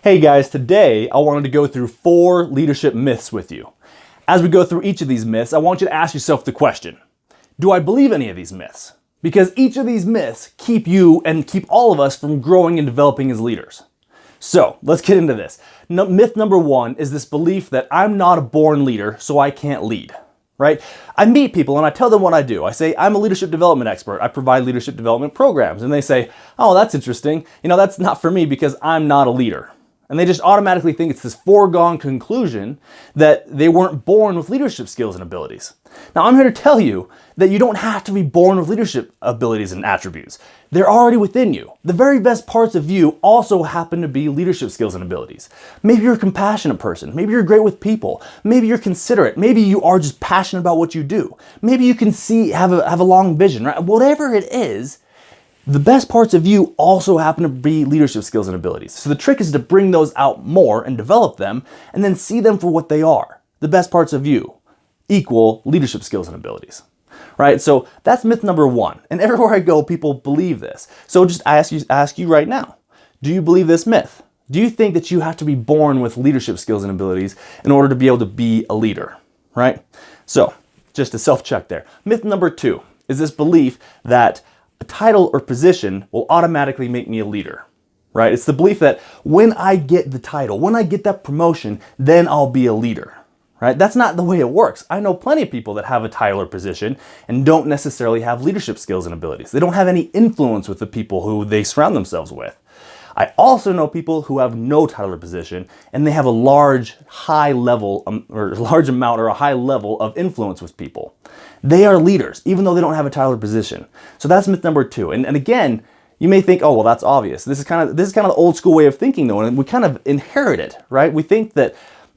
Hey guys, today I wanted to go through 4 leadership myths with you. As we go through each of these myths, I want you to ask yourself the question, do I believe any of these myths? Because each of these myths keep you and keep all of us from growing and developing as leaders. So let's get into this. Myth number 1 is this belief that I'm not a born leader, so I can't lead. Right? I meet people and I tell them what I do. I say, I'm a leadership development expert. I provide leadership development programs. And they say, oh, that's interesting. That's not for me because I'm not a leader. And they just automatically think it's this foregone conclusion that they weren't born with leadership skills and abilities. Now, I'm here to tell you that you don't have to be born with leadership abilities and attributes. They're already within you. The very best parts of you also happen to be leadership skills and abilities. Maybe you're a compassionate person. Maybe you're great with people. Maybe you're considerate. Maybe you are just passionate about what you do. Maybe you can have a long vision, right? Whatever it is, the best parts of you also happen to be leadership skills and abilities. So the trick is to bring those out more and develop them and then see them for what they are. The best parts of you equal leadership skills and abilities, right? So that's myth number 1. And everywhere I go, people believe this. So just ask you right now, do you believe this myth? Do you think that you have to be born with leadership skills and abilities in order to be able to be a leader, right? So just a self-check there. Myth number 2 is this belief that a title or position will automatically make me a leader, right? It's the belief that when I get the title, when I get that promotion, then I'll be a leader, right? That's not the way it works. I know plenty of people that have a title or position and don't necessarily have leadership skills and abilities. They don't have any influence with the people who they surround themselves with. I also know people who have no title or position and they have a large level of influence with people. They are leaders, even though they don't have a title or position. So that's myth number 2. And again, you may think, oh, well, that's obvious. This is kind of the old school way of thinking, though, and we kind of inherit it, right? We think that,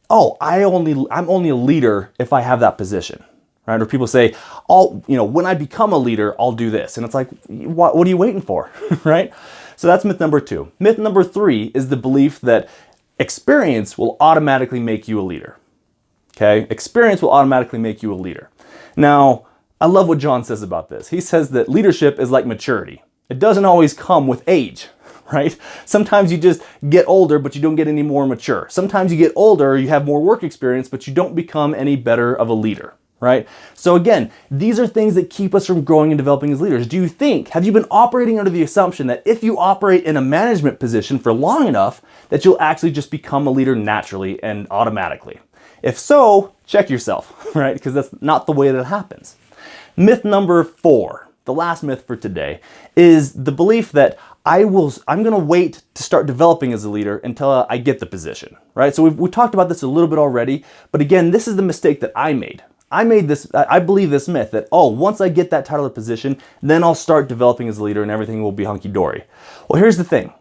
oh, I'm only a leader if I have that position, right? Or people say, when I become a leader, I'll do this. And it's like, what are you waiting for, right? So that's myth number 2. Myth number 3 is the belief that experience will automatically make you a leader. Okay? Experience will automatically make you a leader. Now, I love what John says about this. He says that leadership is like maturity. It doesn't always come with age, right? Sometimes you just get older, but you don't get any more mature. Sometimes you get older, you have more work experience, but you don't become any better of a leader, right? So again, these are things that keep us from growing and developing as leaders. Have you been operating under the assumption that if you operate in a management position for long enough, that you'll actually just become a leader naturally and automatically? If so, check yourself, right? Because that's not the way that it happens. Myth number 4, the last myth for today, is the belief that I'm going to wait to start developing as a leader until I get the position, right? So we talked about this a little bit already, but again, this is the mistake that I made. I believe this myth that, oh, once I get that title or position, then I'll start developing as a leader and everything will be hunky-dory. Well, here's the thing.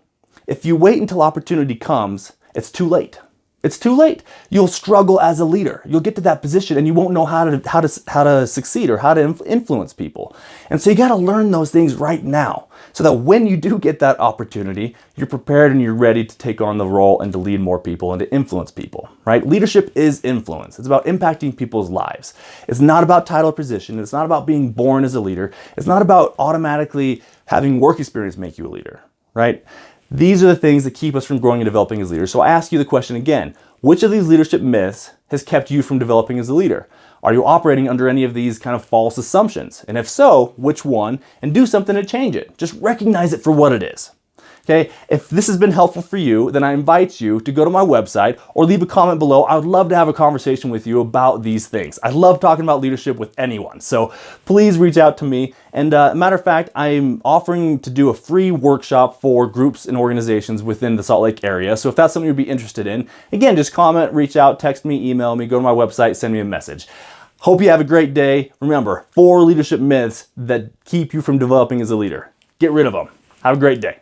If you wait until opportunity comes, it's too late. It's too late. You'll struggle as a leader. You'll get to that position and you won't know how to succeed or how to influence people. And so you got to learn those things right now so that when you do get that opportunity, you're prepared and you're ready to take on the role and to lead more people and to influence people, right? Leadership is influence. It's about impacting people's lives. It's not about title or position. It's not about being born as a leader. It's not about automatically having work experience make you a leader, right? These are the things that keep us from growing and developing as leaders. So I ask you the question again, which of these leadership myths has kept you from developing as a leader? Are you operating under any of these kind of false assumptions? And if so, which one? And do something to change it. Just recognize it for what it is. Okay, if this has been helpful for you, then I invite you to go to my website or leave a comment below. I would love to have a conversation with you about these things. I love talking about leadership with anyone. So please reach out to me. And matter of fact, I'm offering to do a free workshop for groups and organizations within the Salt Lake area. So if that's something you'd be interested in, again, just comment, reach out, text me, email me, go to my website, send me a message. Hope you have a great day. Remember, 4 leadership myths that keep you from developing as a leader. Get rid of them. Have a great day.